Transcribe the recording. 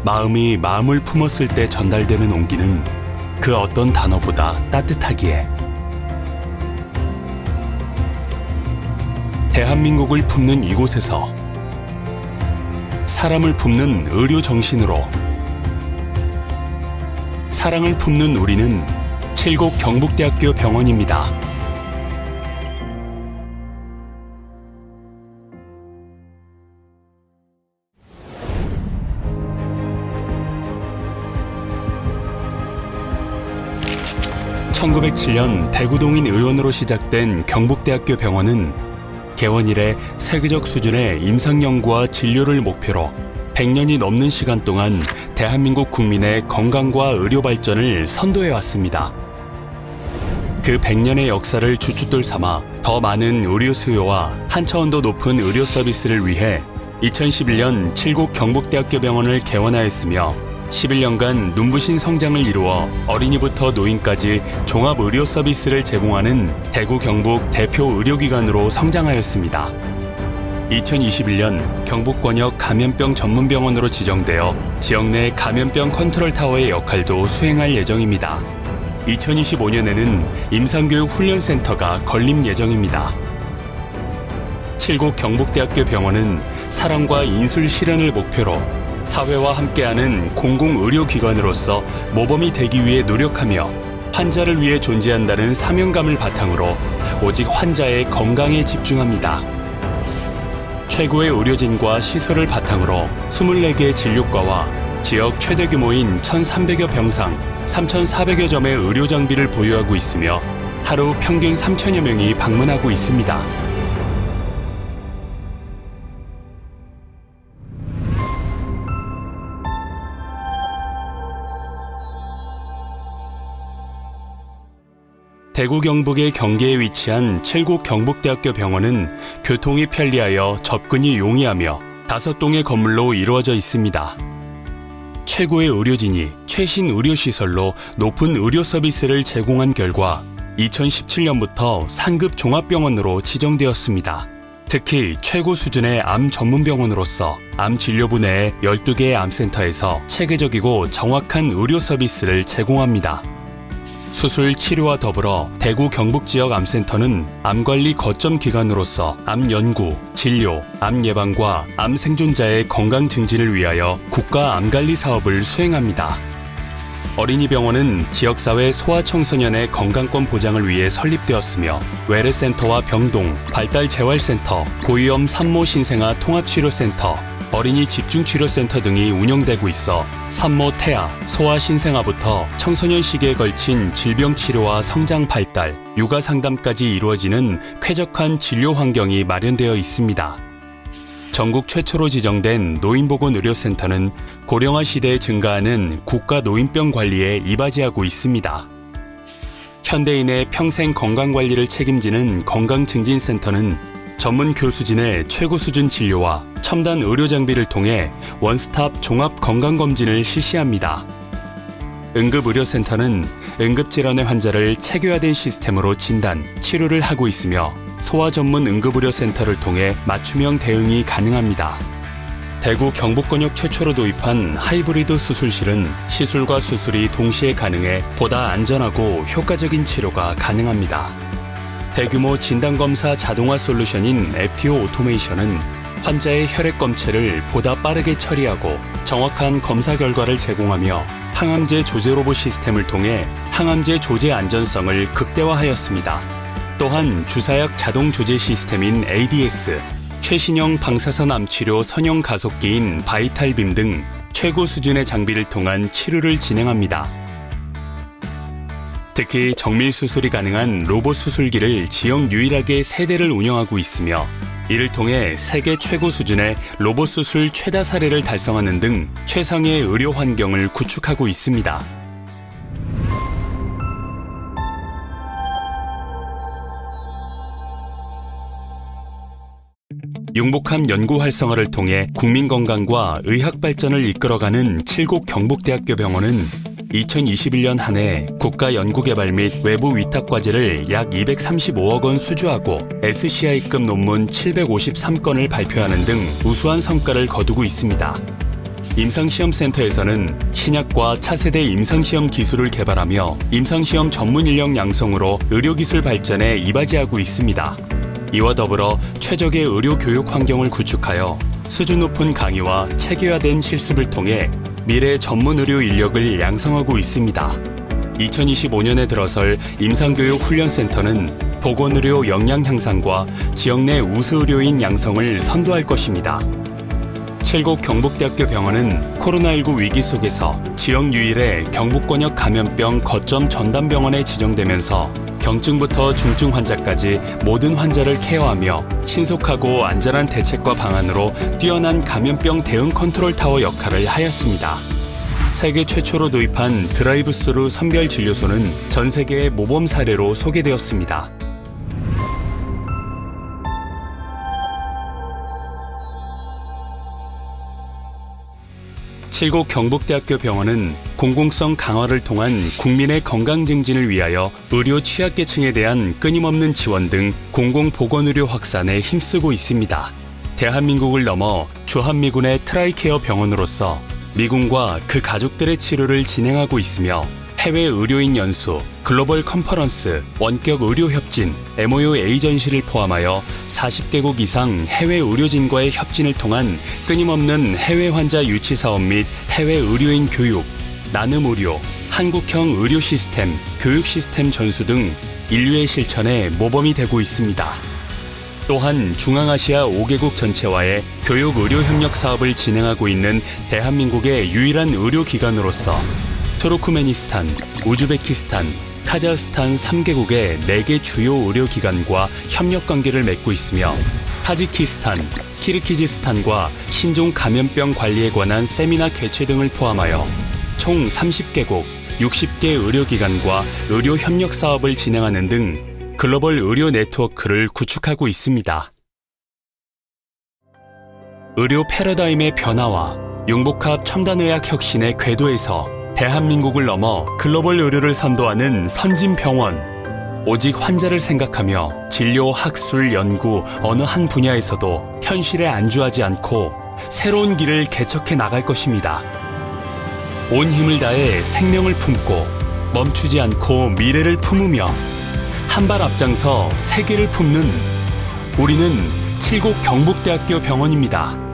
마음이 마음을 품었을 때 전달되는 온기는 그 어떤 단어보다 따뜻하기에 대한민국을 품는 이곳에서 사람을 품는 의료 정신으로 사랑을 품는 우리는 칠곡 경북대학교 병원입니다. (1907년) 대구동인 의원으로 시작된 경북대학교 병원은 개원 이래 세계적 수준의 임상연구와 진료를 목표로 100년이 넘는 시간 동안 대한민국 국민의 건강과 의료 발전을 선도해왔습니다. 그 100년의 역사를 주춧돌 삼아 더 많은 의료 수요와 한 차원 더 높은 의료 서비스를 위해 2011년 칠곡 경북대학교 병원을 개원하였으며 11년간 눈부신 성장을 이루어 어린이부터 노인까지 종합 의료 서비스를 제공하는 대구 경북 대표 의료기관으로 성장하였습니다. 2021년 경북권역 감염병 전문병원으로 지정되어 지역 내 감염병 컨트롤 타워의 역할도 수행할 예정입니다. 2025년에는 임상교육 훈련센터가 건립 예정입니다. 칠곡 경북대학교 병원은 사랑과 인술 실현을 목표로 사회와 함께하는 공공의료기관으로서 모범이 되기 위해 노력하며 환자를 위해 존재한다는 사명감을 바탕으로 오직 환자의 건강에 집중합니다. 최고의 의료진과 시설을 바탕으로 24개의 진료과와 지역 최대 규모인 1,300여 병상, 3,400여 점의 의료장비를 보유하고 있으며 하루 평균 3,000여 명이 방문하고 있습니다. 대구 경북의 경계에 위치한 칠곡 경북대학교 병원은 교통이 편리하여 접근이 용이하며 5동의 건물로 이루어져 있습니다. 최고의 의료진이 최신 의료시설로 높은 의료 서비스를 제공한 결과 2017년부터 상급 종합병원으로 지정되었습니다. 특히 최고 수준의 암 전문병원으로서 암 진료부 내에 12개의 암센터에서 체계적이고 정확한 의료 서비스를 제공합니다. 수술, 치료와 더불어 대구 경북 지역 암센터는 암관리 거점 기관으로서 암 연구, 진료, 암 예방과 암 생존자의 건강 증진을 위하여 국가 암관리 사업을 수행합니다. 어린이병원은 지역사회 소아청소년의 건강권 보장을 위해 설립되었으며 외래센터와 병동, 발달재활센터, 고위험 산모 신생아 통합치료센터, 어린이 집중치료센터 등이 운영되고 있어 산모 태아, 소아 신생아부터 청소년 시기에 걸친 질병 치료와 성장 발달, 육아 상담까지 이루어지는 쾌적한 진료 환경이 마련되어 있습니다. 전국 최초로 지정된 노인보건의료센터는 고령화 시대에 증가하는 국가 노인병 관리에 이바지하고 있습니다. 현대인의 평생 건강관리를 책임지는 건강증진센터는 전문 교수진의 최고 수준 진료와 첨단 의료 장비를 통해 원스톱 종합 건강검진을 실시합니다. 응급의료센터는 응급질환의 환자를 체계화된 시스템으로 진단, 치료를 하고 있으며 소아 전문 응급의료센터를 통해 맞춤형 대응이 가능합니다. 대구 경북권역 최초로 도입한 하이브리드 수술실은 시술과 수술이 동시에 가능해 보다 안전하고 효과적인 치료가 가능합니다. 대규모 진단검사 자동화 솔루션인 FTO 오토메이션은 환자의 혈액 검체를 보다 빠르게 처리하고 정확한 검사 결과를 제공하며 항암제 조제 로봇 시스템을 통해 항암제 조제 안전성을 극대화하였습니다. 또한 주사약 자동 조제 시스템인 ADS, 최신형 방사선 암치료 선형 가속기인 바이탈빔 등 최고 수준의 장비를 통한 치료를 진행합니다. 특히 정밀 수술이 가능한 로봇 수술기를 지역 유일하게 3대를 운영하고 있으며 이를 통해 세계 최고 수준의 로봇 수술 최다 사례를 달성하는 등 최상의 의료 환경을 구축하고 있습니다. 융복합 연구 활성화를 통해 국민 건강과 의학 발전을 이끌어가는 칠곡 경북대학교 병원은 2021년 한 해 국가 연구개발 및 외부 위탁 과제를 약 235억 원 수주하고 SCI급 논문 753건을 발표하는 등 우수한 성과를 거두고 있습니다. 임상시험센터에서는 신약과 차세대 임상시험 기술을 개발하며 임상시험 전문 인력 양성으로 의료기술 발전에 이바지하고 있습니다. 이와 더불어 최적의 의료 교육 환경을 구축하여 수준 높은 강의와 체계화된 실습을 통해 미래 전문 의료 인력을 양성하고 있습니다. 2025년에 들어설 임상교육훈련센터는 보건의료 역량 향상과 지역 내 우수 의료인 양성을 선도할 것입니다. 칠곡 경북대학교 병원은 코로나19 위기 속에서 지역 유일의 경북권역 감염병 거점 전담병원에 지정되면서 경증부터 중증 환자까지 모든 환자를 케어하며 신속하고 안전한 대책과 방안으로 뛰어난 감염병 대응 컨트롤 타워 역할을 하였습니다. 세계 최초로 도입한 드라이브스루 선별 진료소는 전 세계의 모범 사례로 소개되었습니다. 칠곡 경북대학교 병원은 공공성 강화를 통한 국민의 건강 증진을 위하여 의료 취약계층에 대한 끊임없는 지원 등 공공보건의료 확산에 힘쓰고 있습니다. 대한민국을 넘어 주한미군의 트라이케어 병원으로서 미군과 그 가족들의 치료를 진행하고 있으며 해외 의료인 연수, 글로벌 컨퍼런스, 원격 의료 협진, MOU 에이전시를 포함하여 40개국 이상 해외 의료진과의 협진을 통한 끊임없는 해외 환자 유치 사업 및 해외 의료인 교육, 나눔 의료, 한국형 의료 시스템, 교육 시스템 전수 등 인류의 실천에 모범이 되고 있습니다. 또한 중앙아시아 5개국 전체와의 교육 의료 협력 사업을 진행하고 있는 대한민국의 유일한 의료기관으로서 투르크메니스탄, 우즈베키스탄, 카자흐스탄 3개국의 4개 주요 의료기관과 협력관계를 맺고 있으며 타지키스탄, 키르기즈스탄과 신종 감염병 관리에 관한 세미나 개최 등을 포함하여 총 30개국, 60개 의료기관과 의료 협력 사업을 진행하는 등 글로벌 의료 네트워크를 구축하고 있습니다. 의료 패러다임의 변화와 융복합 첨단의학 혁신의 궤도에서 대한민국을 넘어 글로벌 의료를 선도하는 선진병원. 오직 환자를 생각하며 진료, 학술, 연구 어느 한 분야에서도 현실에 안주하지 않고 새로운 길을 개척해 나갈 것입니다. 온 힘을 다해 생명을 품고 멈추지 않고 미래를 품으며 한 발 앞장서 세계를 품는 우리는 칠곡 경북대학교 병원입니다.